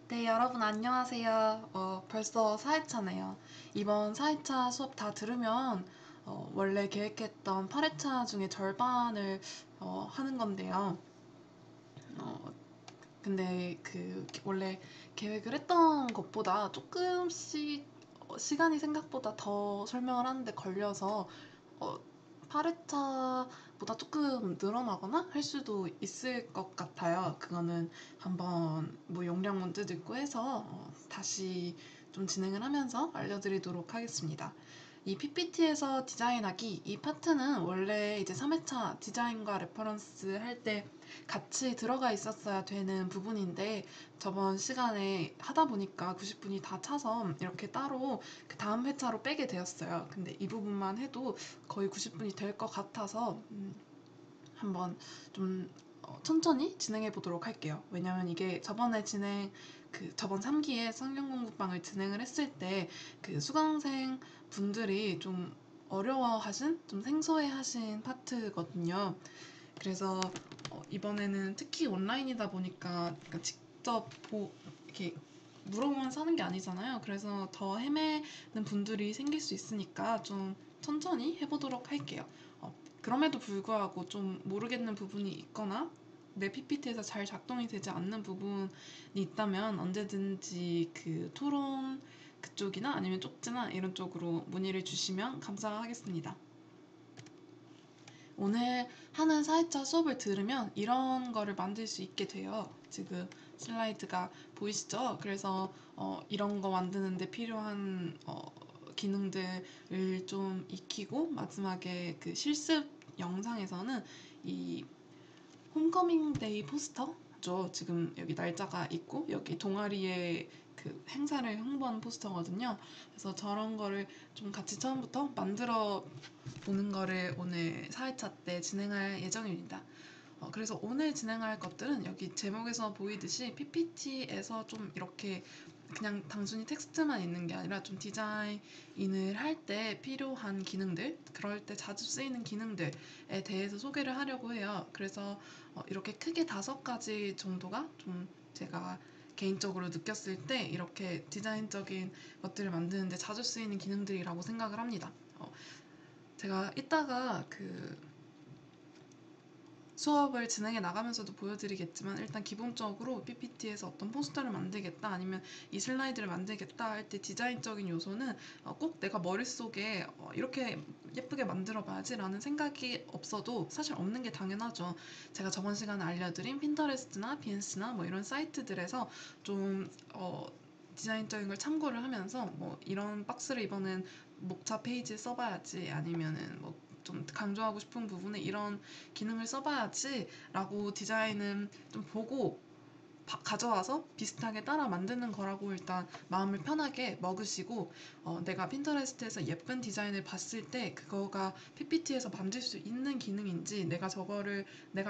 네, 여러분 안녕하세요. 벌써 4회차네요. 이번 4회차 수업 다 들으면 원래 계획했던 8회차 중에 절반을 하는 건데요. 어, 근데 원래 계획을 했던 것보다 조금씩 시간이 생각보다 더 설명을 하는데 걸려서 어, 8회차보다 조금 늘어나거나 할 수도 있을 것 같아요. 그거는 한번 뭐 용량 문제도 있고 해서 다시 좀 진행을 하면서 알려드리도록 하겠습니다. 이 PPT에서 디자인하기 이 파트는 원래 이제 3회차 디자인과 레퍼런스 할 때 같이 들어가 있었어야 되는 부분인데 저번 시간에 하다 보니까 90분이 다 차서 이렇게 따로 그 다음 회차로 빼게 되었어요. 근데 이 부분만 해도 거의 90분이 될 것 같아서 한번 좀 천천히 진행해 보도록 할게요. 왜냐면 이게 저번 3기에 성경 공부방을 진행을 했을 때 그 수강생 분들이 좀 어려워하신, 좀 생소해하신 파트거든요. 그래서 이번에는 특히 온라인이다 보니까 그러니까 직접 이렇게 물어보면 사는 게 아니잖아요. 그래서 더 헤매는 분들이 생길 수 있으니까 좀 천천히 해보도록 할게요. 그럼에도 불구하고 좀 모르겠는 부분이 있거나 내 PPT에서 잘 작동이 되지 않는 부분이 있다면 언제든지 그 토론 그쪽이나 아니면 쪽지나 이런 쪽으로 문의를 주시면 감사하겠습니다. 오늘 하는 4회차 수업을 들으면 이런 거를 만들 수 있게 돼요. 지금 슬라이드가 보이시죠? 그래서 이런 거 만드는데 필요한 기능들을 좀 익히고 마지막에 그 실습 영상에서는 이 홈커밍 데이 포스터죠. 지금 여기 날짜가 있고 여기 동아리에 그 행사를 홍보하는 포스터거든요. 그래서 저런 거를 좀 같이 처음부터 만들어 보는 거를 오늘 4회차 때 진행할 예정입니다. 그래서 오늘 진행할 것들은 여기 제목에서 보이듯이 PPT에서 좀 이렇게 그냥 단순히 텍스트만 있는 게 아니라 좀 디자인을 할 때 필요한 기능들, 그럴 때 자주 쓰이는 기능들에 대해서 소개를 하려고 해요. 그래서 이렇게 크게 5가지 정도가 좀 제가 개인적으로 느꼈을 때 이렇게 디자인적인 것들을 만드는데 자주 쓰이는 기능들이라고 생각을 합니다. 제가 이따가 그 수업을 진행해 나가면서도 보여드리겠지만 일단 기본적으로 PPT에서 어떤 포스터를 만들겠다 아니면 이 슬라이드를 만들겠다 할 때 디자인적인 요소는 꼭 내가 머릿속에 이렇게 예쁘게 만들어 봐야지 라는 생각이 없어도 사실 없는 게 당연하죠. 제가 저번 시간에 알려드린 핀터레스트나 비엔스나 뭐 이런 사이트들에서 좀 디자인적인 걸 참고를 하면서 뭐 이런 박스를 이번엔 목차 페이지에 써봐야지 아니면은 뭐 좀 강조하고 싶은 부분에 이런 기능을 써봐야지 라고 디자인은 좀 보고 가져와서 비슷하게 따라 만드는 거라고 일단 마음을 편하게 먹으시고 내가 핀터레스트에서 예쁜 디자인을 봤을 때 그거가 PPT에서 만들 수 있는 기능인지 내가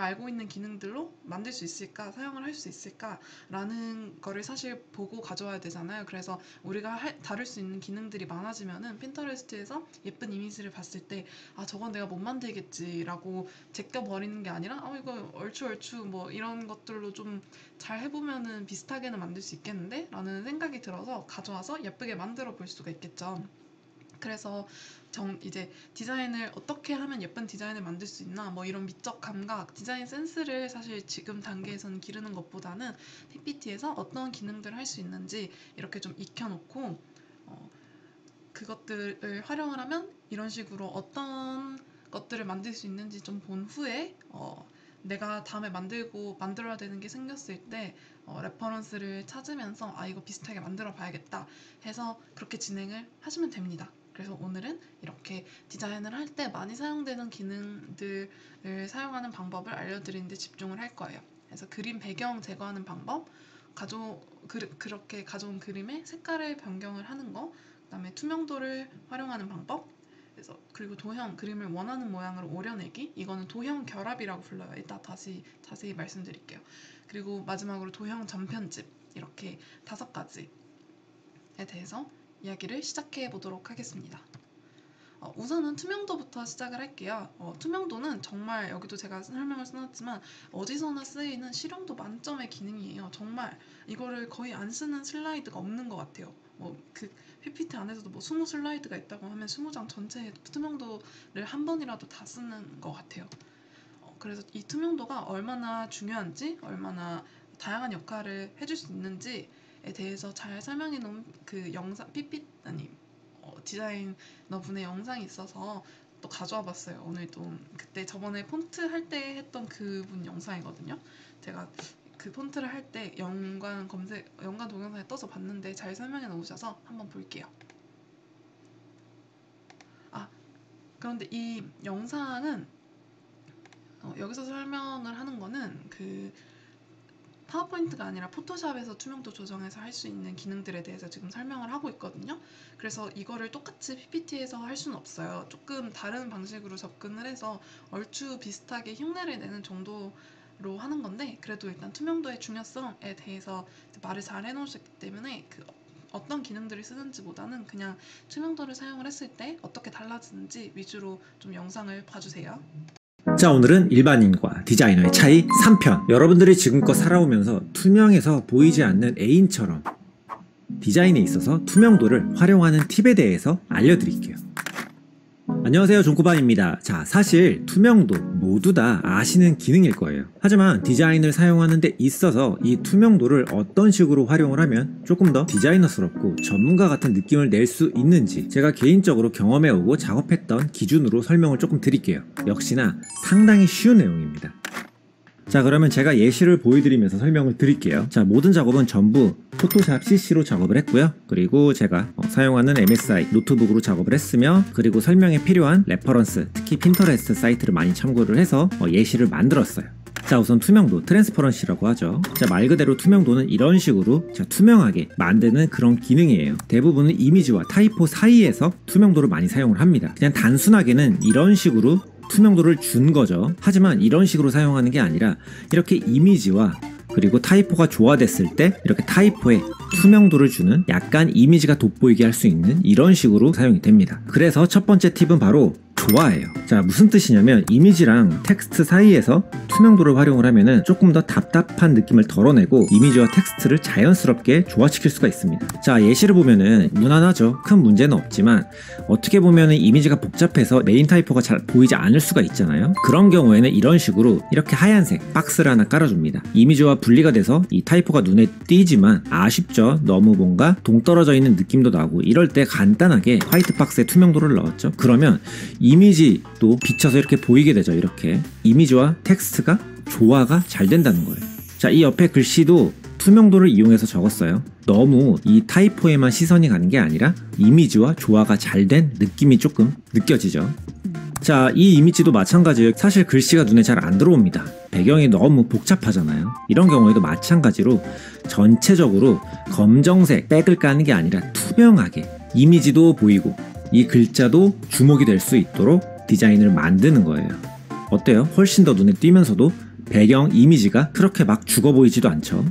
알고 있는 기능들로 만들 수 있을까 사용을 할 수 있을까 라는 거를 사실 보고 가져와야 되잖아요. 그래서 우리가 다룰 수 있는 기능들이 많아지면은 핀터레스트에서 예쁜 이미지를 봤을 때 저건 내가 못 만들겠지 라고 제껴버리는 게 아니라 이거 얼추 뭐 이런 것들로 좀 잘 해보면은 비슷하게는 만들 수 있겠는데? 라는 생각이 들어서 가져와서 예쁘게 만들어 볼 수가 있겠죠. 그래서 이제 디자인을 어떻게 하면 예쁜 디자인을 만들 수 있나 뭐 이런 미적 감각, 디자인 센스를 사실 지금 단계에서는 기르는 것보다는 PPT에서 어떤 기능들을 할 수 있는지 이렇게 좀 익혀놓고 그것들을 활용을 하면 이런 식으로 어떤 것들을 만들 수 있는지 좀 본 후에 내가 다음에 만들어야 되는 게 생겼을 때 레퍼런스를 찾으면서 이거 비슷하게 만들어 봐야겠다 해서 그렇게 진행을 하시면 됩니다. 그래서 오늘은 이렇게 디자인을 할 때 많이 사용되는 기능들을 사용하는 방법을 알려드리는 데 집중을 할 거예요. 그래서 그림 배경 제거하는 방법, 그렇게 가져온 그림의 색깔을 변경을 하는 거, 그다음에 투명도를 활용하는 방법, 그리고 그림을 원하는 모양으로 오려내기, 이거는 도형 결합이라고 불러요. 이따 다시 자세히 말씀드릴게요. 그리고 마지막으로 도형 전편집, 이렇게 5가지에 대해서 이야기를 시작해 보도록 하겠습니다. 우선은 투명도부터 시작을 할게요. 투명도는 정말 여기도 제가 설명을 써놨지만 어디서나 쓰이는 실용도 만점의 기능이에요. 정말 이거를 거의 안 쓰는 슬라이드가 없는 것 같아요. 그 PPT 안에서도 20 슬라이드가 있다고 하면 20장 전체의 투명도를 한 번이라도 다 쓰는 것 같아요. 그래서 이 투명도가 얼마나 중요한지, 얼마나 다양한 역할을 해줄 수 있는지에 대해서 잘 설명해 놓은 그 영상, 디자이너 분의 영상이 있어서 또 가져와 봤어요. 오늘도 그때 저번에 폰트 할 때 했던 그분 영상이거든요. 제가 그 폰트를 할 때 연관 동영상에 떠서 봤는데 잘 설명해 놓으셔서 한번 볼게요. 그런데 이 영상은 여기서 설명을 하는 거는 그 파워포인트가 아니라 포토샵에서 투명도 조정해서 할 수 있는 기능들에 대해서 지금 설명을 하고 있거든요. 그래서 이거를 똑같이 PPT에서 할 수는 없어요. 조금 다른 방식으로 접근을 해서 얼추 비슷하게 흉내를 내는 정도로 하는 건데, 그래도 일단 투명도의 중요성에 대해서 말을 잘 해놓으셨기 때문에 어떤 기능들을 쓰는지보다는 그냥 투명도를 사용을 했을 때 어떻게 달라지는지 위주로 좀 영상을 봐주세요. 자, 오늘은 일반인과 디자이너의 차이 3편. 여러분들이 지금껏 살아오면서 투명해서 보이지 않는 애인처럼 디자인에 있어서 투명도를 활용하는 팁에 대해서 알려드릴게요. 안녕하세요, 존코반입니다. 자, 사실 투명도 모두 다 아시는 기능일 거예요. 하지만 디자인을 사용하는 데 있어서 이 투명도를 어떤 식으로 활용을 하면 조금 더 디자이너스럽고 전문가 같은 느낌을 낼 수 있는지 제가 개인적으로 경험해오고 작업했던 기준으로 설명을 조금 드릴게요. 역시나 상당히 쉬운 내용입니다. 자, 그러면 제가 예시를 보여드리면서 설명을 드릴게요. 자, 모든 작업은 전부 포토샵 CC로 작업을 했고요. 그리고 제가 사용하는 MSI 노트북으로 작업을 했으며, 그리고 설명에 필요한 레퍼런스, 특히 핀터레스트 사이트를 많이 참고를 해서 예시를 만들었어요. 자, 우선 투명도, 트랜스퍼런시라고 하죠. 자, 말 그대로 투명도는 이런 식으로 투명하게 만드는 그런 기능이에요. 대부분은 이미지와 타이포 사이에서 투명도를 많이 사용을 합니다. 그냥 단순하게는 이런 식으로 투명도를 준 거죠. 하지만 이런 식으로 사용하는 게 아니라 이렇게 이미지와 그리고 타이포가 조화됐을 때 이렇게 타이포에 투명도를 주는, 약간 이미지가 돋보이게 할 수 있는 이런 식으로 사용이 됩니다. 그래서 첫 번째 팁은 바로 조화예요. 자, 무슨 뜻이냐면 이미지랑 텍스트 사이에서 투명도를 활용을 하면은 조금 더 답답한 느낌을 덜어내고 이미지와 텍스트를 자연스럽게 조화시킬 수가 있습니다. 자, 예시를 보면은 무난하죠. 큰 문제는 없지만 어떻게 보면은 이미지가 복잡해서 메인 타이포가 잘 보이지 않을 수가 있잖아요. 그런 경우에는 이런 식으로 이렇게 하얀색 박스를 하나 깔아줍니다. 이미지와 분리가 돼서 이 타이포가 눈에 띄지만 아쉽죠. 너무 뭔가 동떨어져 있는 느낌도 나고, 이럴 때 간단하게 화이트 박스에 투명도를 넣었죠. 그러면 이미지도 비쳐서 이렇게 보이게 되죠. 이렇게 이미지와 텍스트가 조화가 잘 된다는 거예요. 자, 이 옆에 글씨도 투명도를 이용해서 적었어요. 너무 이 타이포에만 시선이 가는 게 아니라 이미지와 조화가 잘 된 느낌이 조금 느껴지죠. 자, 이 이미지도 마찬가지예요. 사실 글씨가 눈에 잘 안 들어옵니다. 배경이 너무 복잡하잖아요. 이런 경우에도 마찬가지로 전체적으로 검정색 백을 까는 게 아니라 투명하게 이미지도 보이고 이 글자도 주목이 될 수 있도록 디자인을 만드는 거예요. 어때요? 훨씬 더 눈에 띄면서도 배경 이미지가 그렇게 막 죽어 보이지도 않죠.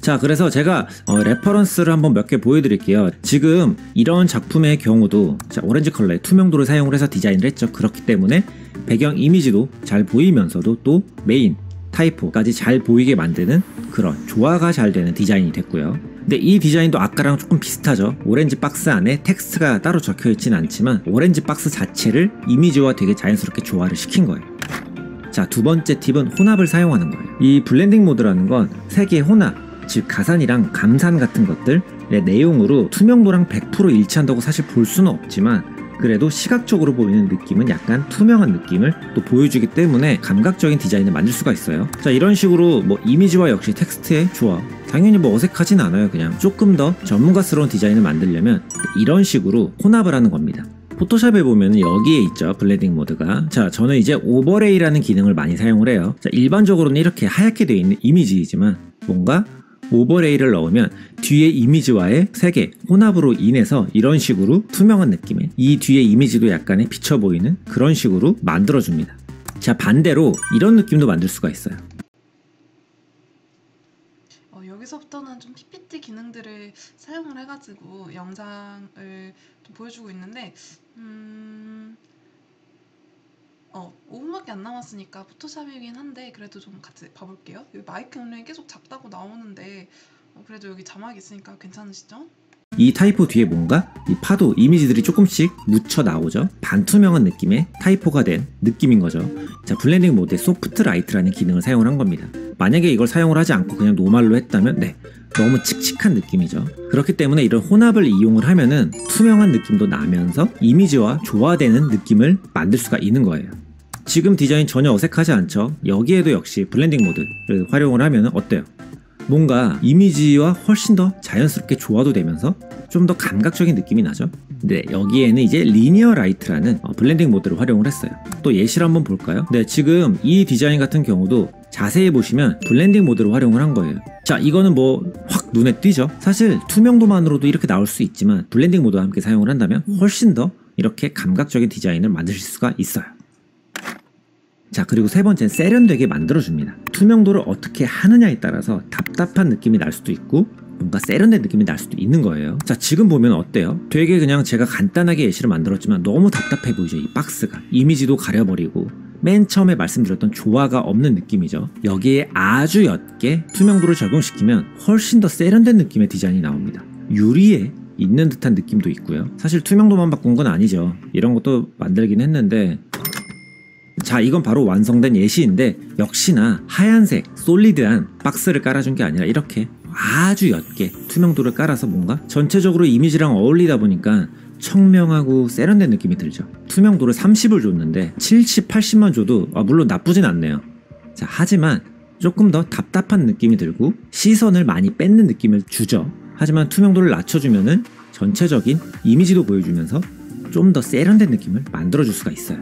자, 그래서 제가 레퍼런스를 한번 몇 개 보여드릴게요. 지금 이런 작품의 경우도 오렌지 컬러의 투명도를 사용을 해서 디자인을 했죠. 그렇기 때문에 배경 이미지도 잘 보이면서도 또 메인 타이포까지 잘 보이게 만드는 그런 조화가 잘 되는 디자인이 됐고요. 근데 이 디자인도 아까랑 조금 비슷하죠. 오렌지 박스 안에 텍스트가 따로 적혀 있지는 않지만 오렌지 박스 자체를 이미지와 되게 자연스럽게 조화를 시킨 거예요. 자, 두 번째 팁은 혼합을 사용하는 거예요. 이 블렌딩 모드라는 건 세 개의 혼합, 즉 가산이랑 감산 같은 것들의 내용으로 투명도랑 100% 일치한다고 사실 볼 수는 없지만, 그래도 시각적으로 보이는 느낌은 약간 투명한 느낌을 또 보여주기 때문에 감각적인 디자인을 만들 수가 있어요. 자, 이런 식으로 이미지와 역시 텍스트의 조화, 당연히 어색하진 않아요. 그냥 조금 더 전문가스러운 디자인을 만들려면 이런 식으로 혼합을 하는 겁니다. 포토샵에 보면 여기에 있죠, 블렌딩 모드가. 자, 저는 이제 오버레이라는 기능을 많이 사용을 해요. 자, 일반적으로는 이렇게 하얗게 되어 있는 이미지이지만 뭔가 오버레이를 넣으면 뒤에 이미지와의 색의 혼합으로 인해서 이런 식으로 투명한 느낌의, 이 뒤에 이미지도 약간의 비쳐 보이는 그런 식으로 만들어줍니다. 자, 반대로 이런 느낌도 만들 수가 있어요. 여기서부터는 좀 PPT 기능들을 사용을 해가지고 영상을 좀 보여주고 있는데 5분밖에 안 남았으니까 포토샵이긴 한데 그래도 좀 같이 봐볼게요. 여기 마이크 음량이 계속 작다고 나오는데 그래도 여기 자막이 있으니까 괜찮으시죠? 이 타이포 뒤에 뭔가 이 파도 이미지들이 조금씩 묻혀 나오죠. 반투명한 느낌의 타이포가 된 느낌인 거죠. 자, 블렌딩 모드에 소프트 라이트라는 기능을 사용을 한 겁니다. 만약에 이걸 사용을 하지 않고 그냥 노말로 했다면 너무 칙칙한 느낌이죠. 그렇기 때문에 이런 혼합을 이용을 하면은 투명한 느낌도 나면서 이미지와 조화되는 느낌을 만들 수가 있는 거예요. 지금 디자인 전혀 어색하지 않죠? 여기에도 역시 블렌딩 모드를 활용을 하면 어때요? 뭔가 이미지와 훨씬 더 자연스럽게 조화도 되면서 좀 더 감각적인 느낌이 나죠. 근데 여기에는 이제 리니어 라이트라는 블렌딩 모드를 활용을 했어요. 또 예시를 한번 볼까요? 네, 지금 이 디자인 같은 경우도 자세히 보시면 블렌딩 모드를 활용을 한 거예요. 자, 이거는 뭐 확 눈에 띄죠? 사실 투명도만으로도 이렇게 나올 수 있지만 블렌딩 모드와 함께 사용을 한다면 훨씬 더 이렇게 감각적인 디자인을 만드실 수가 있어요. 자, 그리고 세 번째는 세련되게 만들어줍니다. 투명도를 어떻게 하느냐에 따라서 답답한 느낌이 날 수도 있고 뭔가 세련된 느낌이 날 수도 있는 거예요. 자, 지금 보면 어때요? 되게 그냥 제가 간단하게 예시를 만들었지만 너무 답답해 보이죠? 이 박스가. 이미지도 가려버리고 맨 처음에 말씀드렸던 조화가 없는 느낌이죠. 여기에 아주 옅게 투명도를 적용시키면 훨씬 더 세련된 느낌의 디자인이 나옵니다. 유리에 있는 듯한 느낌도 있고요. 사실 투명도만 바꾼 건 아니죠. 이런 것도 만들긴 했는데 자, 이건 바로 완성된 예시인데 역시나 하얀색 솔리드한 박스를 깔아준 게 아니라 이렇게 아주 옅게 투명도를 깔아서 뭔가 전체적으로 이미지랑 어울리다 보니까 청명하고 세련된 느낌이 들죠. 투명도를 30을 줬는데 70, 80만 줘도 물론 나쁘진 않네요. 자, 하지만 조금 더 답답한 느낌이 들고 시선을 많이 뺏는 느낌을 주죠. 하지만 투명도를 낮춰주면은 전체적인 이미지도 보여주면서 좀 더 세련된 느낌을 만들어줄 수가 있어요.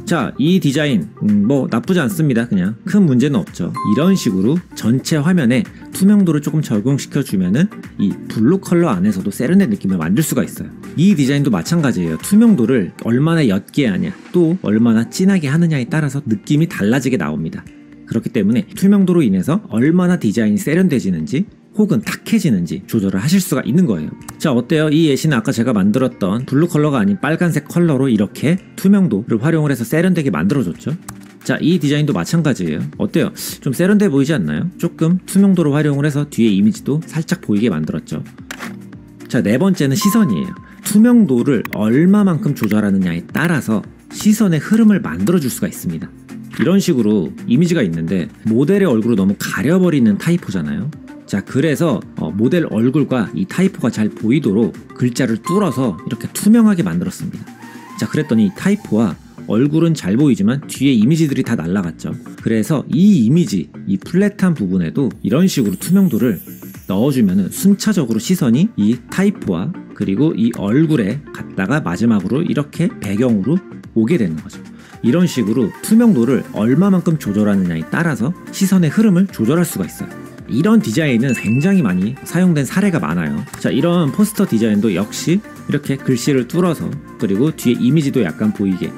자, 이 디자인 뭐 나쁘지 않습니다. 그냥 큰 문제는 없죠. 이런 식으로 전체 화면에 투명도를 조금 적용시켜주면은 이 블루 컬러 안에서도 세련된 느낌을 만들 수가 있어요. 이 디자인도 마찬가지예요. 투명도를 얼마나 옅게 하냐 또 얼마나 진하게 하느냐에 따라서 느낌이 달라지게 나옵니다. 그렇기 때문에 투명도로 인해서 얼마나 디자인이 세련돼지는지 혹은 탁해지는지 조절을 하실 수가 있는 거예요. 자, 어때요? 이 예시는 아까 제가 만들었던 블루 컬러가 아닌 빨간색 컬러로 이렇게 투명도를 활용을 해서 세련되게 만들어줬죠. 자, 이 디자인도 마찬가지예요. 어때요? 좀 세련돼 보이지 않나요? 조금 투명도를 활용을 해서 뒤에 이미지도 살짝 보이게 만들었죠. 자, 네 번째는 시선이에요. 투명도를 얼마만큼 조절하느냐에 따라서 시선의 흐름을 만들어줄 수가 있습니다. 이런 식으로 이미지가 있는데 모델의 얼굴을 너무 가려버리는 타이포잖아요. 자, 그래서 모델 얼굴과 이 타이포가 잘 보이도록 글자를 뚫어서 이렇게 투명하게 만들었습니다. 자, 그랬더니 타이포와 얼굴은 잘 보이지만 뒤에 이미지들이 다 날아갔죠. 그래서 이 이미지, 이 플랫한 부분에도 이런 식으로 투명도를 넣어주면 순차적으로 시선이 이 타이포와 그리고 이 얼굴에 갔다가 마지막으로 이렇게 배경으로 오게 되는 거죠. 이런 식으로 투명도를 얼마만큼 조절하느냐에 따라서 시선의 흐름을 조절할 수가 있어요. 이런 디자인은 굉장히 많이 사용된 사례가 많아요. 자, 이런 포스터 디자인도 역시 이렇게 글씨를 뚫어서 그리고 뒤에 이미지도 약간 보이게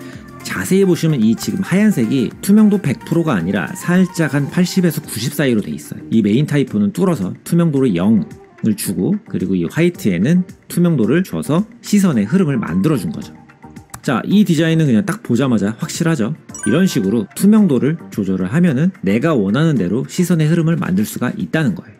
자세히 보시면 이 지금 하얀색이 투명도 100%가 아니라 살짝 한 80에서 90 사이로 돼 있어요. 이 메인 타이포는 뚫어서 투명도를 0을 주고 그리고 이 화이트에는 투명도를 줘서 시선의 흐름을 만들어 준 거죠. 자, 이 디자인은 그냥 딱 보자마자 확실하죠. 이런 식으로 투명도를 조절을 하면은 내가 원하는 대로 시선의 흐름을 만들 수가 있다는 거예요.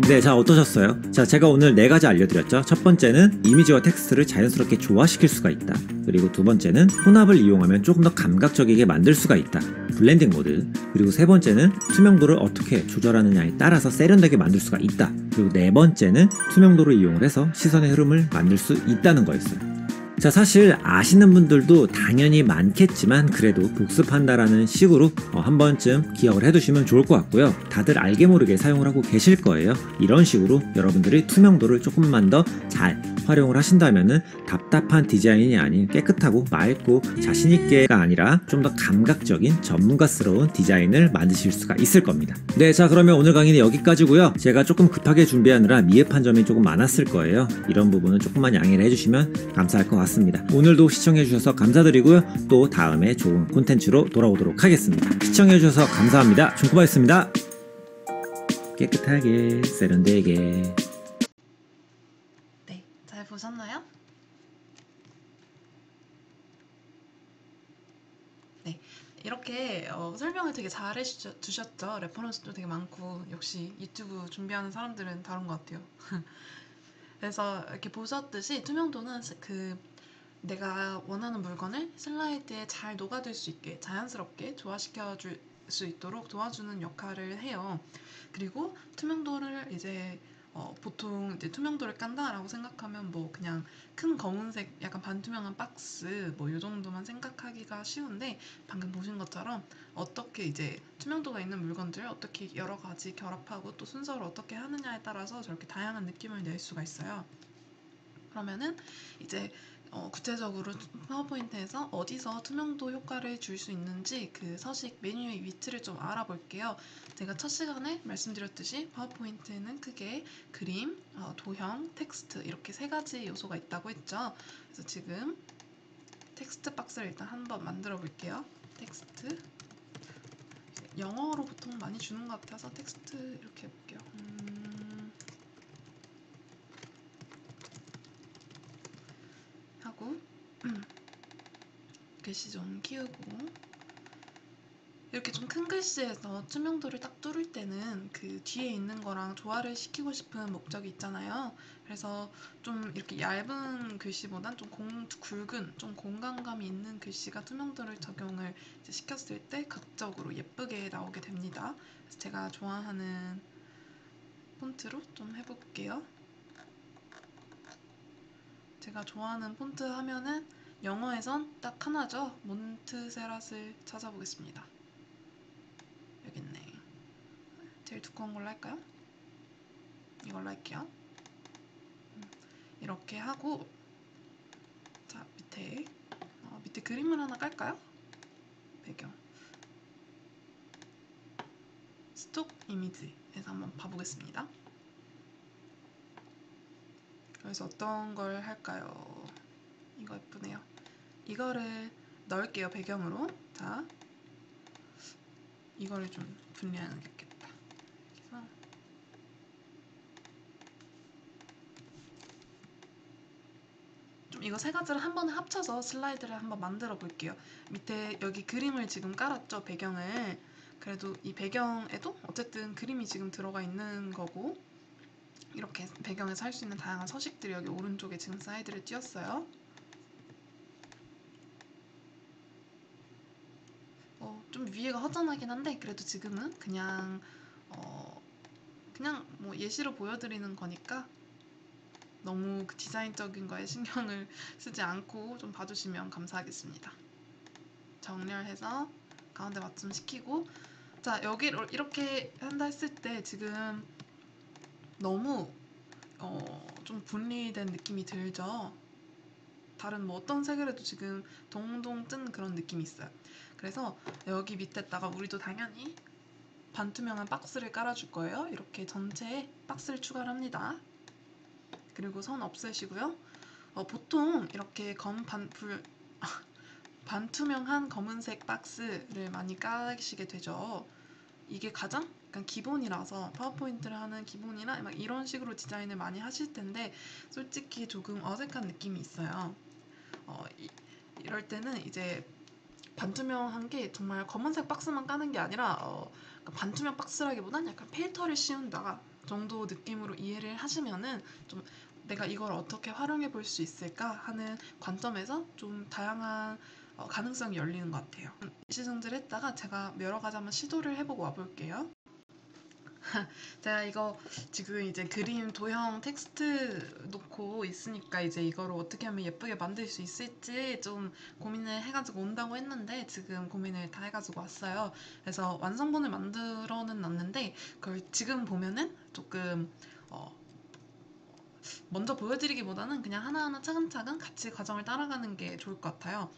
네, 자, 어떠셨어요? 자, 제가 오늘 4가지 알려드렸죠. 첫 번째는 이미지와 텍스트를 자연스럽게 조화시킬 수가 있다. 그리고 두 번째는 혼합을 이용하면 조금 더 감각적이게 만들 수가 있다. 블렌딩 모드. 그리고 세 번째는 투명도를 어떻게 조절하느냐에 따라서 세련되게 만들 수가 있다. 그리고 네 번째는 투명도를 이용을 해서 시선의 흐름을 만들 수 있다는 거였어요. 자, 사실 아시는 분들도 당연히 많겠지만 그래도 복습한다라는 식으로 한 번쯤 기억을 해두시면 좋을 것 같고요. 다들 알게 모르게 사용을 하고 계실 거예요. 이런 식으로 여러분들이 투명도를 조금만 더 잘 활용을 하신다면은 답답한 디자인이 아닌 깨끗하고 맑고 자신있게가 아니라 좀 더 감각적인 전문가스러운 디자인을 만드실 수가 있을 겁니다. 네, 자, 그러면 오늘 강의는 여기까지고요. 제가 조금 급하게 준비하느라 미흡한 점이 조금 많았을 거예요. 이런 부분은 조금만 양해를 해주시면 감사할 것 같습니다. 오늘도 시청해주셔서 감사드리고요. 또 다음에 좋은 콘텐츠로 돌아오도록 하겠습니다. 시청해주셔서 감사합니다. 중고바였습니다. 깨끗하게 세련되게. 네, 잘 보셨나요? 네, 이렇게 설명을 되게 잘 해주셨죠. 레퍼런스도 되게 많고 역시 유튜브 준비하는 사람들은 다른 것 같아요. 그래서 이렇게 보셨듯이 투명도는 내가 원하는 물건을 슬라이드에 잘 녹아들 수 있게 자연스럽게 조화시켜 줄 수 있도록 도와주는 역할을 해요. 그리고 투명도를 이제 보통 이제 투명도를 깐다라고 생각하면 뭐 그냥 큰 검은색 약간 반투명한 박스 뭐 요 정도만 생각하기가 쉬운데, 방금 보신 것처럼 어떻게 이제 투명도가 있는 물건들을 어떻게 여러 가지 결합하고 또 순서를 어떻게 하느냐에 따라서 저렇게 다양한 느낌을 낼 수가 있어요. 그러면은 이제 구체적으로 파워포인트에서 어디서 투명도 효과를 줄 수 있는지 그 서식 메뉴의 위치를 좀 알아볼게요. 제가 첫 시간에 말씀드렸듯이 파워포인트에는 크게 그림, 도형, 텍스트 이렇게 세 가지 요소가 있다고 했죠. 그래서 지금 텍스트 박스를 일단 한번 만들어 볼게요. 텍스트, 영어로 보통 많이 주는 것 같아서 텍스트 이렇게 해볼게요. 하고 글씨 좀 키우고, 이렇게 좀 큰 글씨에서 투명도를 딱 뚫을 때는 그 뒤에 있는 거랑 조화를 시키고 싶은 목적이 있잖아요. 그래서 좀 이렇게 얇은 글씨보단 좀 굵은, 좀 공간감이 있는 글씨가 투명도를 적용을 이제 시켰을 때 극적으로 예쁘게 나오게 됩니다. 그래서 제가 좋아하는 폰트로 좀 해볼게요. 제가 좋아하는 폰트 하면은 영어에선 딱 하나죠. 몬트세랏을 찾아보겠습니다. 여기 있네. 제일 두꺼운 걸로 할까요? 이걸로 할게요. 이렇게 하고, 자 밑에 그림을 하나 깔까요? 배경 스톡 이미지에서 한번 봐보겠습니다. 그래서 어떤 걸 할까요? 이거 예쁘네요. 이거를 넣을게요, 배경으로. 자, 이거를 좀 분리하는 게 좋겠다. 그래서 좀 이거 세 가지를 한 번에 합쳐서 슬라이드를 한번 만들어 볼게요. 밑에 여기 그림을 지금 깔았죠, 배경을. 그래도 이 배경에도 어쨌든 그림이 지금 들어가 있는 거고, 이렇게 배경에서 할 수 있는 다양한 서식들이 여기 오른쪽에 지금 사이드를 띄웠어요. 좀 위에가 허전하긴 한데 그래도 지금은 그냥 뭐 예시로 보여드리는 거니까 너무 그 디자인적인 거에 신경을 쓰지 않고 좀 봐주시면 감사하겠습니다. 정렬해서 가운데 맞춤시키고, 자 여기를 이렇게 한다 했을 때 지금 너무 좀 분리된 느낌이 들죠. 다른 뭐 어떤 색을 해도 지금 동동 뜬 그런 느낌이 있어요. 그래서 여기 밑에다가 우리도 당연히 반투명한 박스를 깔아줄 거예요. 이렇게 전체에 박스를 추가를 합니다. 그리고 선 없애시고요. 보통 이렇게 반투명한 검은색 박스를 많이 까시게 되죠. 이게 가장 약간 기본이라서, 파워포인트를 하는 기본이라 막 이런 식으로 디자인을 많이 하실 텐데 솔직히 조금 어색한 느낌이 있어요. 이럴 때는 이제 반투명한 게 정말 검은색 박스만 까는 게 아니라 그러니까 반투명 박스라기보단 약간 필터를 씌운다 정도 느낌으로 이해를 하시면은 좀 내가 이걸 어떻게 활용해 볼 수 있을까 하는 관점에서 좀 다양한 가능성이 열리는 것 같아요. 시승들 했다가 제가 여러 가지 한번 시도를 해보고 와볼게요. 제가 이거 지금 이제 그림, 도형, 텍스트 놓고 있으니까 이제 이거를 어떻게 하면 예쁘게 만들 수 있을지 좀 고민을 해가지고 온다고 했는데 지금 고민을 다 해가지고 왔어요. 그래서 완성본을 만들어는 놨는데 그걸 지금 보면은 조금 어, 먼저 보여드리기보다는 그냥 하나하나 차근차근 같이 과정을 따라가는 게 좋을 것 같아요.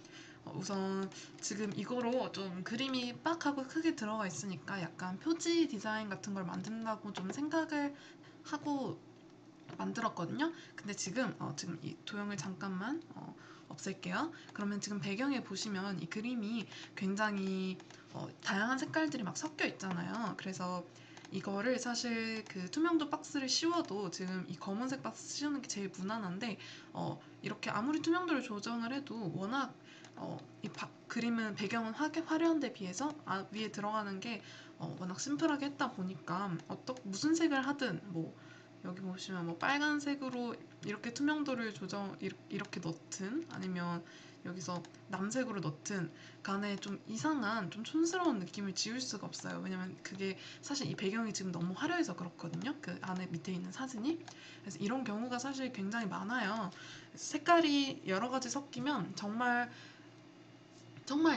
우선 지금 이거로 좀 그림이 빡 하고 크게 들어가 있으니까 약간 표지 디자인 같은 걸 만든다고 좀 생각을 하고 만들었거든요. 근데 지금 이 도형을 잠깐만 없앨게요. 그러면 지금 배경에 보시면 이 그림이 굉장히 다양한 색깔들이 막 섞여 있잖아요. 그래서 이거를 사실 그 투명도 박스를 씌워도 지금 이 검은색 박스 씌우는 게 제일 무난한데 이렇게 아무리 투명도를 조정을 해도 워낙 그림은 배경은 화려한 데 비해서 위에 들어가는 게 워낙 심플하게 했다 보니까 무슨 색을 하든 뭐 여기 보시면 뭐 빨간색으로 이렇게 투명도를 이렇게 넣든 아니면 여기서 남색으로 넣든 간에 좀 이상한 좀 촌스러운 느낌을 지울 수가 없어요. 왜냐면 그게 사실 이 배경이 지금 너무 화려해서 그렇거든요. 그 안에 밑에 있는 사진이. 그래서 이런 경우가 사실 굉장히 많아요. 색깔이 여러 가지 섞이면 정말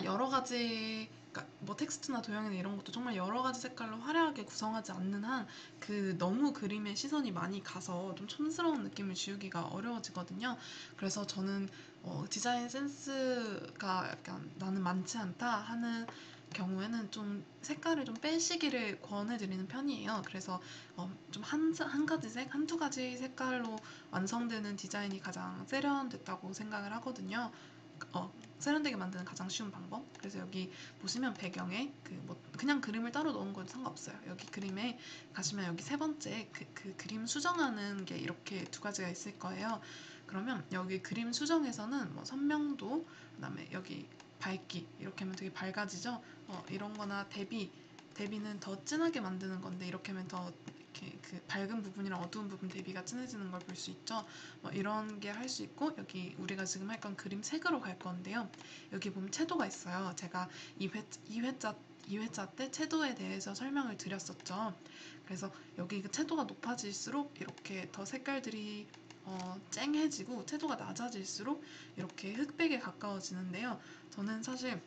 여러 가지, 그러니까 뭐 텍스트나 도형이나 이런 것도 정말 여러 가지 색깔로 화려하게 구성하지 않는 한 그 너무 그림에 시선이 많이 가서 좀 촌스러운 느낌을 지우기가 어려워지거든요. 그래서 저는 디자인 센스가 약간 나는 많지 않다 하는 경우에는 좀 색깔을 좀 빼시기를 권해드리는 편이에요. 그래서 좀 한 가지 한두 가지 색깔로 완성되는 디자인이 가장 세련됐다고 생각을 하거든요. 어, 세련되게 만드는 가장 쉬운 방법. 그래서 여기 보시면 배경에 뭐 그냥 그림을 따로 넣은 건 상관없어요. 여기 그림에 가시면 여기 세 번째 그 그림 수정하는 게 이렇게 두 가지가 있을 거예요. 그러면 여기 그림 수정에서는 뭐 선명도, 그다음에 여기 밝기 이렇게 하면 되게 밝아지죠. 이런 거나 대비는 더 진하게 만드는 건데 이렇게 하면 더 이렇게 그 밝은 부분이랑 어두운 부분 대비가 진해지는 걸 볼 수 있죠. 뭐 이런 게 할 수 있고, 여기 우리가 지금 할 건 그림 색으로 갈 건데요. 여기 보면 채도가 있어요. 제가 2회차 때 채도에 대해서 설명을 드렸었죠. 그래서 여기 그 채도가 높아질수록 이렇게 더 색깔들이 쨍해지고, 채도가 낮아질수록 이렇게 흑백에 가까워지는데요. 저는 사실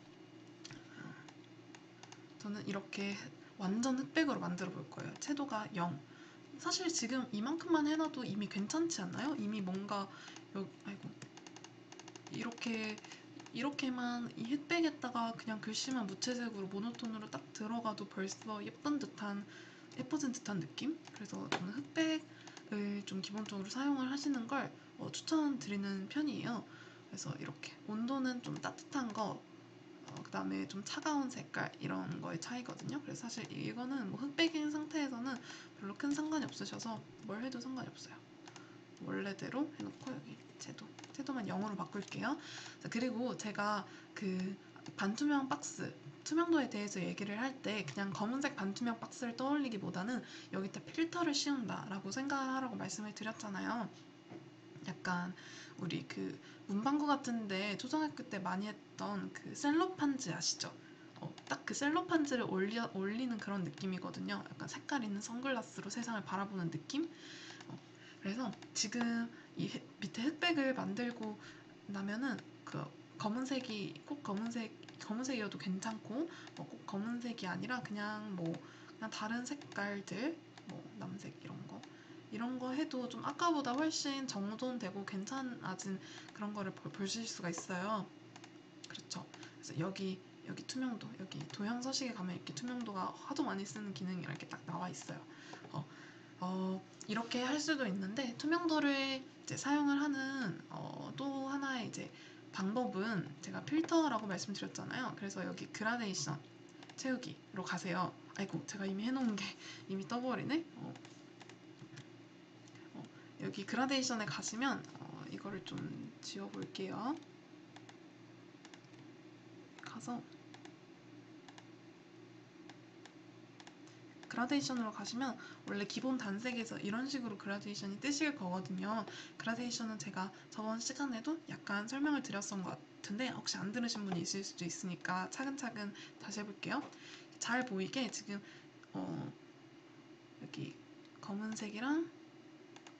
저는 이렇게 완전 흑백으로 만들어 볼 거예요. 채도가 0. 사실 지금 이만큼만 해놔도 이미 괜찮지 않나요? 이미 뭔가 아이고, 이렇게만 이 흑백에다가 그냥 글씨만 무채색으로 모노톤으로 딱 들어가도 벌써 예뻐진 듯한 느낌? 그래서 저는 흑백을 좀 기본적으로 사용을 하시는 걸 추천드리는 편이에요. 그래서 이렇게 온도는 좀 따뜻한 거, 그 다음에 좀 차가운 색깔 이런 거의 차이거든요. 그래서 사실 이거는 뭐 흑백인 상태에서는 별로 큰 상관이 없으셔서 뭘 해도 상관이 없어요. 원래대로 해놓고 여기 채도만 0으로 바꿀게요. 그리고 제가 그 반투명 박스, 투명도에 대해서 얘기를 할 때 그냥 검은색 반투명 박스를 떠올리기보다는 여기다 필터를 씌운다라고 생각하라고 말씀을 드렸잖아요. 약간 우리 그 문방구 같은데 초등학교 때 많이 했던 그 셀로판지 아시죠? 딱 그 셀로판지를 올리는 그런 느낌이거든요. 약간 색깔 있는 선글라스로 세상을 바라보는 느낌? 그래서 지금 밑에 흑백을 만들고 나면은 그 검은색이 꼭 검은색이어도 괜찮고, 꼭 검은색이 아니라 그냥 다른 색깔들, 뭐 남색 이런 거 해도 좀 아까보다 훨씬 정돈되고 괜찮아진 그런 거를 보실 수가 있어요. 그렇죠. 그래서 여기 투명도, 여기 도형 서식에 가면 이렇게 투명도가 하도 많이 쓰는 기능이 이렇게 딱 나와 있어요. 어, 이렇게 할 수도 있는데, 투명도를 이제 사용을 하는 또 하나의 이제 방법은 제가 필터라고 말씀드렸잖아요. 그래서 여기 그라데이션 채우기로 가세요. 아이고, 제가 이미 해놓은 게 이미 떠버리네. 여기 그라데이션에 가시면 이거를 좀 지워볼게요. 가서 그라데이션으로 가시면 원래 기본 단색에서 이런 식으로 그라데이션이 뜨실 거거든요. 그라데이션은 제가 저번 시간에도 약간 설명을 드렸던 것 같은데 혹시 안 들으신 분이 있을 수도 있으니까 차근차근 다시 해볼게요. 잘 보이게 지금 여기 검은색이랑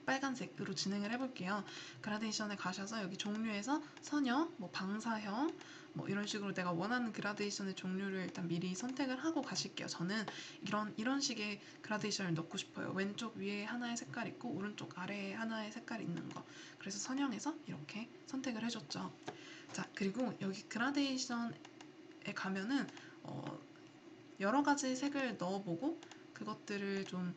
빨간색으로 진행을 해볼게요. 그라데이션에 가셔서 여기 종류에서 선형, 뭐 방사형, 뭐 이런 식으로 내가 원하는 그라데이션의 종류를 일단 미리 선택을 하고 가실게요. 저는 이런 식의 그라데이션을 넣고 싶어요. 왼쪽 위에 하나의 색깔 있고 오른쪽 아래에 하나의 색깔 있는 거. 그래서 선형에서 이렇게 선택을 해줬죠. 자, 그리고 여기 그라데이션에 가면은 여러 가지 색을 넣어보고 그것들을 좀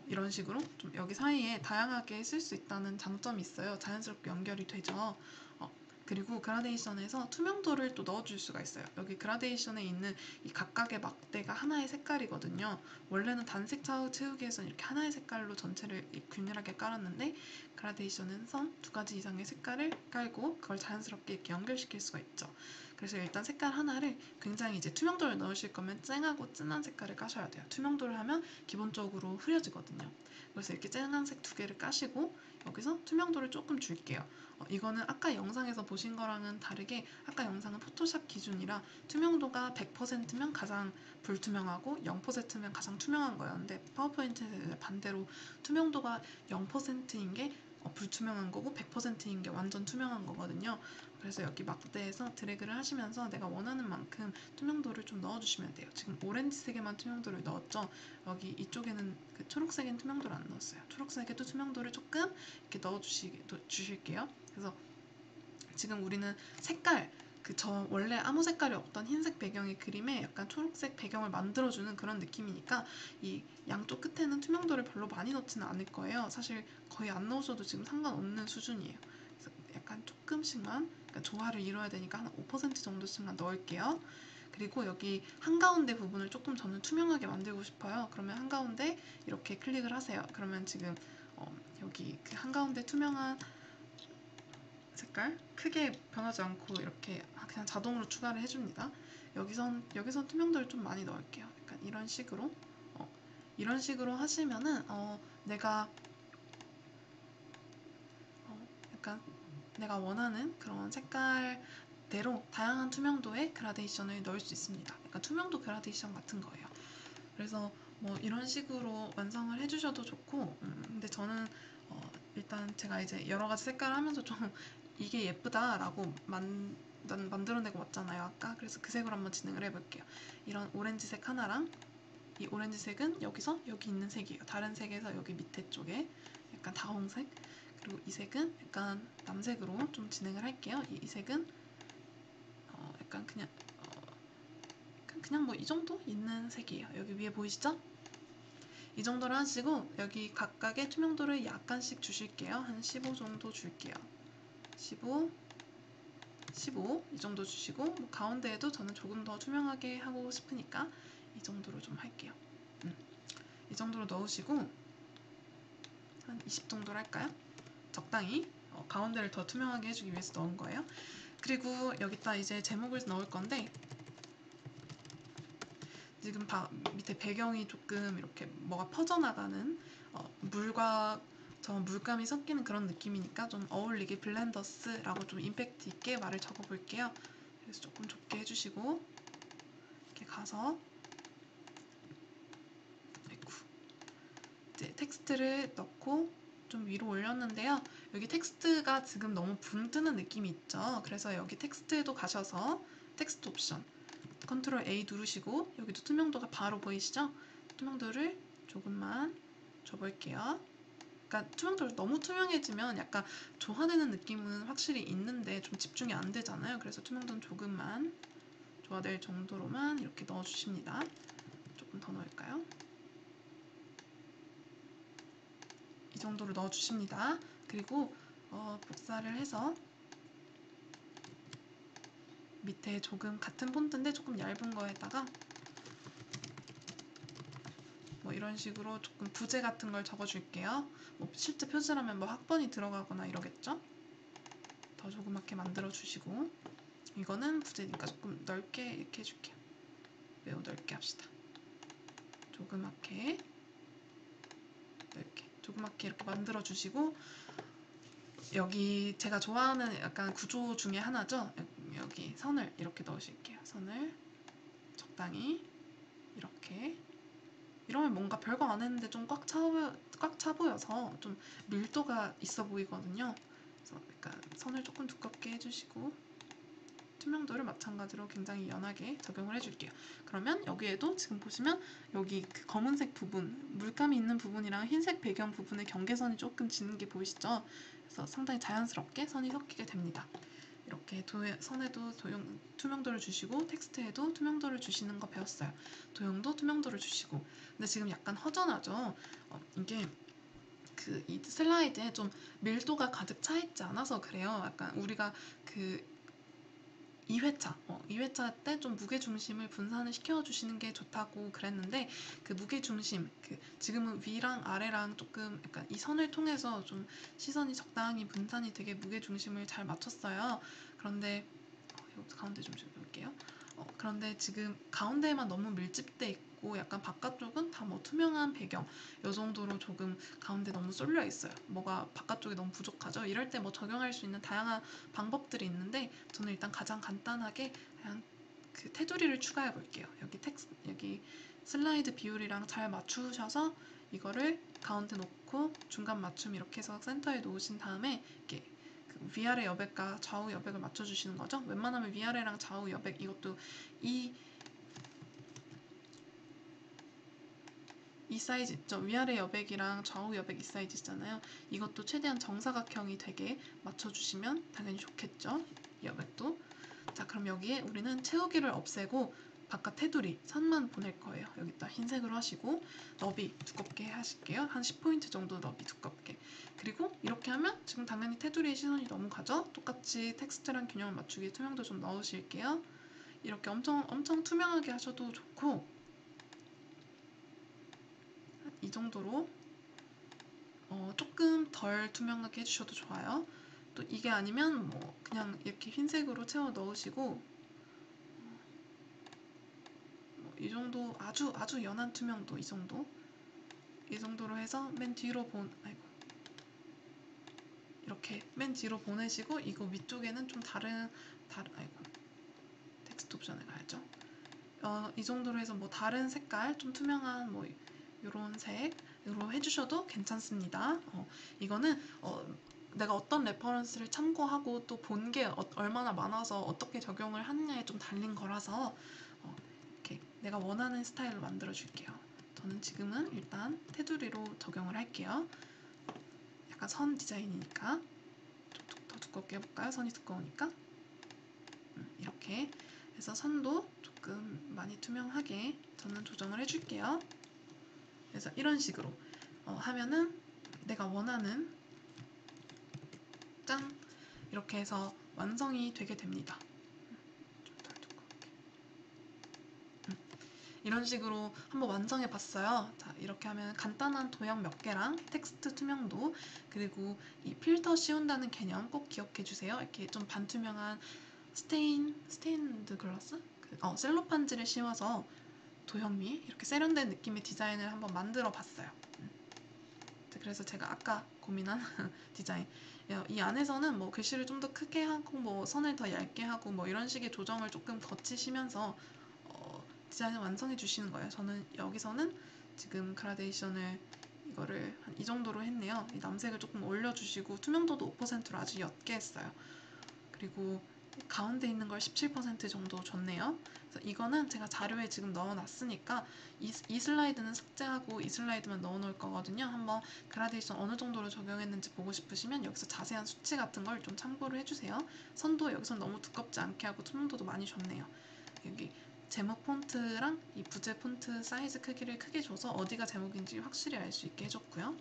이런 식으로 좀 여기 사이에 다양하게 쓸 수 있다는 장점이 있어요. 자연스럽게 연결이 되죠. 그리고 그라데이션에서 투명도를 또 넣어줄 수가 있어요. 여기 그라데이션에 있는 이 각각의 막대가 하나의 색깔이거든요. 원래는 단색 좌우 채우기에서는 이렇게 하나의 색깔로 전체를 균일하게 깔았는데 그라데이션에서 두 가지 이상의 색깔을 깔고 그걸 자연스럽게 이렇게 연결시킬 수가 있죠. 그래서 일단 색깔 하나를 굉장히 이제 투명도를 넣으실 거면 쨍하고 진한 색깔을 까셔야 돼요. 투명도를 하면 기본적으로 흐려지거든요. 그래서 이렇게 쨍한 색 두 개를 까시고 여기서 투명도를 조금 줄게요. 이거는 아까 영상에서 보신 거랑은 다르게 아까 영상은 포토샵 기준이라 투명도가 100%면 가장 불투명하고 0%면 가장 투명한 거였는데 파워포인트에서 반대로 투명도가 0%인 게 불투명한 거고 100%인 게 완전 투명한 거거든요. 그래서 여기 막대에서 드래그를 하시면서 내가 원하는 만큼 투명도를 좀 넣어주시면 돼요. 지금 오렌지색에만 투명도를 넣었죠. 여기 이쪽에는 그 초록색엔 투명도를 안 넣었어요. 초록색에도 투명도를 조금 이렇게 넣어주실게요. 그래서 지금 우리는 색깔 저 원래 아무 색깔이 없던 흰색 배경의 그림에 약간 초록색 배경을 만들어주는 그런 느낌이니까 이 양쪽 끝에는 투명도를 별로 많이 넣지는 않을 거예요. 사실 거의 안 넣으셔도 지금 상관없는 수준이에요. 그래서 약간 조금씩만 그러니까 조화를 이뤄야 되니까 한 5% 정도씩만 넣을게요. 그리고 여기 한가운데 부분을 조금 저는 투명하게 만들고 싶어요. 그러면 한가운데 이렇게 클릭을 하세요. 그러면 지금 여기 그 한가운데 투명한 색깔 크게 변하지 않고 이렇게 그냥 자동으로 추가를 해줍니다. 여기선 투명도를 좀 많이 넣을게요. 약간 이런 식으로 하시면은 내가 약간 내가 원하는 그런 색깔대로 다양한 투명도의 그라데이션을 넣을 수 있습니다. 약간 투명도 그라데이션 같은 거예요. 그래서 뭐 이런 식으로 완성을 해주셔도 좋고 근데 저는 일단 제가 이제 여러 가지 색깔을 하면서 좀 이게 예쁘다라고 만들어내고 왔잖아요 아까. 그래서 그 색으로 한번 진행을 해볼게요. 이런 오렌지색 하나랑 이 오렌지색은 여기서 여기 있는 색이에요. 다른 색에서 여기 밑에 쪽에 약간 다홍색, 그리고 이 색은 약간 남색으로 좀 진행을 할게요. 이 색은 약간 그냥 뭐 이 정도 있는 색이에요. 여기 위에 보이시죠? 이 정도로 하시고 여기 각각의 투명도를 약간씩 주실게요. 한 15 정도 줄게요. 15, 15 이 정도 주시고 뭐 가운데에도 저는 조금 더 투명하게 하고 싶으니까 이 정도로 좀 할게요. 이 정도로 넣으시고 한 20 정도로 할까요? 적당히 가운데를 더 투명하게 해주기 위해서 넣은 거예요. 그리고 여기다 이제 제목을 넣을 건데 지금 밑에 배경이 조금 이렇게 뭐가 퍼져나가는 물과 저 물감이 섞이는 그런 느낌이니까 좀 어울리게 블렌더스라고 좀 임팩트 있게 말을 적어볼게요. 그래서 조금 좁게 해주시고 이렇게 가서 아이고, 이제 텍스트를 넣고 좀 위로 올렸는데요. 여기 텍스트가 지금 너무 붕 뜨는 느낌이 있죠. 그래서 여기 텍스트에도 가셔서 텍스트 옵션 컨트롤 A 누르시고 여기도 투명도가 바로 보이시죠? 투명도를 조금만 줘볼게요. 그러니까 투명도를 너무 투명해지면 약간 조화되는 느낌은 확실히 있는데 좀 집중이 안 되잖아요. 그래서 투명도는 조금만 조화될 정도로만 이렇게 넣어주십니다. 조금 더 넣을까요? 이 정도로 넣어주십니다. 그리고 복사를 해서 밑에 조금 같은 폰트인데 조금 얇은 거에다가 뭐 이런 식으로 조금 부제 같은 걸 적어줄게요. 뭐 실제 표지라면 뭐 학번이 들어가거나 이러겠죠? 더 조그맣게 만들어 주시고 이거는 부제니까 조금 넓게 이렇게 해줄게요. 매우 넓게 합시다. 조그맣게 조그맣게 이렇게 만들어 주시고 여기 제가 좋아하는 약간 구조 중에 하나죠. 여기 선을 이렇게 넣으실게요. 선을 적당히 이렇게 이러면 뭔가 별거 안 했는데 좀 꽉 차 보여서 좀 밀도가 있어 보이거든요. 그래서 약간 선을 조금 두껍게 해주시고 투명도를 마찬가지로 굉장히 연하게 적용을 해줄게요. 그러면 여기에도 지금 보시면 여기 그 검은색 부분, 물감이 있는 부분이랑 흰색 배경 부분의 경계선이 조금 지는 게 보이시죠? 그래서 상당히 자연스럽게 선이 섞이게 됩니다. 이렇게 선에도 투명도를 주시고 텍스트에도 투명도를 주시는 거 배웠어요. 도형도 투명도를 주시고 근데 지금 약간 허전하죠? 이게 이 슬라이드에 좀 밀도가 가득 차 있지 않아서 그래요. 약간 우리가 그 2회차 때 좀 무게 중심을 분산을 시켜주시는 게 좋다고 그랬는데, 그 무게 중심, 지금은 위랑 아래랑 조금 약간 이 선을 통해서 좀 시선이 적당히 분산이 되게 무게 중심을 잘 맞췄어요. 그런데 이거 가운데 좀 줄여볼게요. 그런데 지금 가운데에만 너무 밀집돼 있고 약간 바깥쪽은 다 뭐 투명한 배경 이 정도로 조금 가운데 너무 쏠려 있어요. 뭐가 바깥쪽이 너무 부족하죠. 이럴 때 뭐 적용할 수 있는 다양한 방법들이 있는데, 저는 일단 가장 간단하게 그냥 그 테두리를 추가해 볼게요. 여기 슬라이드 비율이랑 잘 맞추셔서 이거를 가운데 놓고 중간 맞춤 이렇게 해서 센터에 놓으신 다음에 이렇게 위아래 여백과 좌우 여백을 맞춰주시는 거죠. 웬만하면 위아래랑 좌우 여백, 이것도 이 사이즈 있죠. 위아래 여백이랑 좌우 여백 이 사이즈잖아요. 이것도 최대한 정사각형이 되게 맞춰주시면 당연히 좋겠죠. 이 여백도. 자, 그럼 여기에 우리는 채우기를 없애고 바깥 테두리 선만 보낼 거예요. 여기다 흰색으로 하시고 너비 두껍게 하실게요. 한 10포인트 정도 너비 두껍게. 그리고 이렇게 하면 지금 당연히 테두리에 시선이 너무 가죠. 똑같이 텍스트랑 균형을 맞추기 투명도 좀 넣으실게요. 이렇게 엄청 투명하게 하셔도 좋고, 이 정도로 조금 덜 투명하게 해주셔도 좋아요. 또 이게 아니면 뭐 그냥 이렇게 흰색으로 채워 넣으시고, 이 정도 아주 연한 투명도 이 정도로 해서 맨 뒤로 이렇게 맨 뒤로 보내시고, 이거 위쪽에는 좀 다른 텍스트 옵션에 가야죠. 이 정도로 해서 뭐 다른 색깔 좀 투명한 뭐 이런 색으로 해주셔도 괜찮습니다. 이거는 내가 어떤 레퍼런스를 참고하고 또 본 게 얼마나 많아서 어떻게 적용을 하느냐에 좀 달린 거라서 이렇게 내가 원하는 스타일로 만들어 줄게요. 저는 지금은 일단 테두리로 적용을 할게요. 약간 선 디자인이니까 좀 더 두껍게 해볼까요? 선이 두꺼우니까. 이렇게 해서 선도 조금 많이 투명하게 저는 조정을 해줄게요. 그래서 이런 식으로 하면은 내가 원하는 짠, 이렇게 해서 완성이 되게 됩니다. 좀 덜 두껍게. 이런 식으로 한번 완성해 봤어요. 자, 이렇게 하면 간단한 도형 몇 개랑 텍스트 투명도, 그리고 이 필터 씌운다는 개념 꼭 기억해 주세요. 이렇게 좀 반투명한 스테인드 글라스? 셀로판지를 씌워서 도형 위에 이렇게 세련된 느낌의 디자인을 한번 만들어 봤어요. 그래서 제가 아까 고민한 디자인, 이 안에서는 뭐 글씨를 좀 더 크게 하고 뭐 선을 더 얇게 하고 뭐 이런 식의 조정을 조금 거치시면서 디자인을 완성해 주시는 거예요. 저는 여기서는 지금 그라데이션을 이거를 한 이 정도로 했네요. 이 남색을 조금 올려주시고 투명도도 5%로 아주 옅게 했어요. 그리고 가운데 있는 걸 17% 정도 줬네요. 그래서 이거는 제가 자료에 지금 넣어놨으니까 이 슬라이드는 삭제하고 이 슬라이드만 넣어놓을 거거든요. 한번 그라데이션 어느 정도로 적용했는지 보고 싶으시면 여기서 자세한 수치 같은 걸 좀 참고를 해주세요. 선도 여기서 너무 두껍지 않게 하고 투명도도 많이 줬네요. 여기 제목 폰트랑 이 부제 폰트 사이즈 크기를 크게 줘서 어디가 제목인지 확실히 알 수 있게 해줬고요.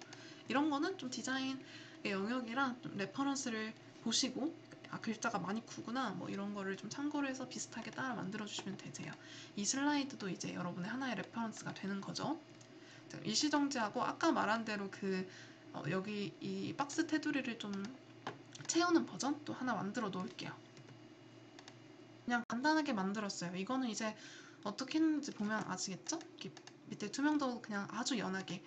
이런 거는 좀 디자인의 영역이랑 좀 레퍼런스를 보시고, 글자가 많이 크구나 뭐 이런 거를 좀 참고를 해서 비슷하게 따라 만들어 주시면 되세요. 이 슬라이드도 이제 여러분의 하나의 레퍼런스가 되는 거죠. 일시정지하고 아까 말한 대로 여기 이 박스 테두리를 좀 채우는 버전 또 하나 만들어 놓을게요. 그냥 간단하게 만들었어요. 이거는 이제 어떻게 했는지 보면 아시겠죠? 이렇게 밑에 투명도 그냥 아주 연하게.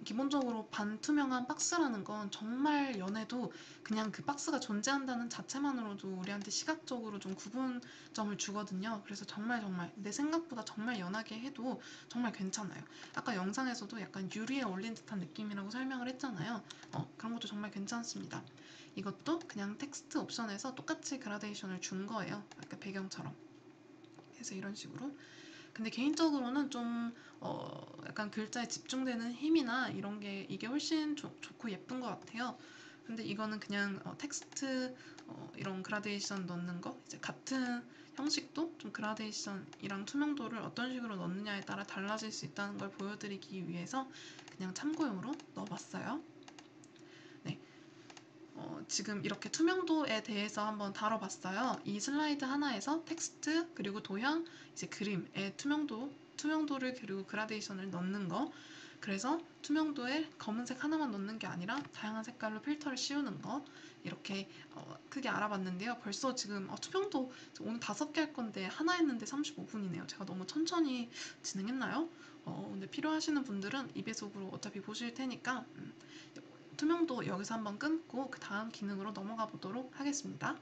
기본적으로 반투명한 박스라는 건 정말 연해도 그냥 그 박스가 존재한다는 자체만으로도 우리한테 시각적으로 좀 구분점을 주거든요. 그래서 정말 내 생각보다 정말 연하게 해도 정말 괜찮아요. 아까 영상에서도 약간 유리에 올린 듯한 느낌이라고 설명을 했잖아요. 그런 것도 정말 괜찮습니다. 이것도 그냥 텍스트 옵션에서 똑같이 그라데이션을 준 거예요. 아까 배경처럼. 그래서 이런 식으로. 근데 개인적으로는 좀 약간 글자에 집중되는 힘이나 이런 게 이게 훨씬 좋고 예쁜 것 같아요. 근데 이거는 그냥 텍스트 이런 그라데이션 넣는 거, 이제 같은 형식도 좀 그라데이션이랑 투명도를 어떤 식으로 넣느냐에 따라 달라질 수 있다는 걸 보여드리기 위해서 그냥 참고용으로 넣어봤어요. 네, 지금 이렇게 투명도에 대해서 한번 다뤄봤어요. 이 슬라이드 하나에서 텍스트 그리고 도형, 이제 그림의 투명도를 그리고 그라데이션을 넣는 거. 그래서 투명도에 검은색 하나만 넣는 게 아니라 다양한 색깔로 필터를 씌우는 거, 이렇게 크게 알아봤는데요. 벌써 지금 투명도 오늘 5개 할 건데 하나 했는데 35분이네요. 제가 너무 천천히 진행했나요? 근데 필요하시는 분들은 2배속으로 어차피 보실 테니까 투명도 여기서 한번 끊고 그 다음 기능으로 넘어가 보도록 하겠습니다.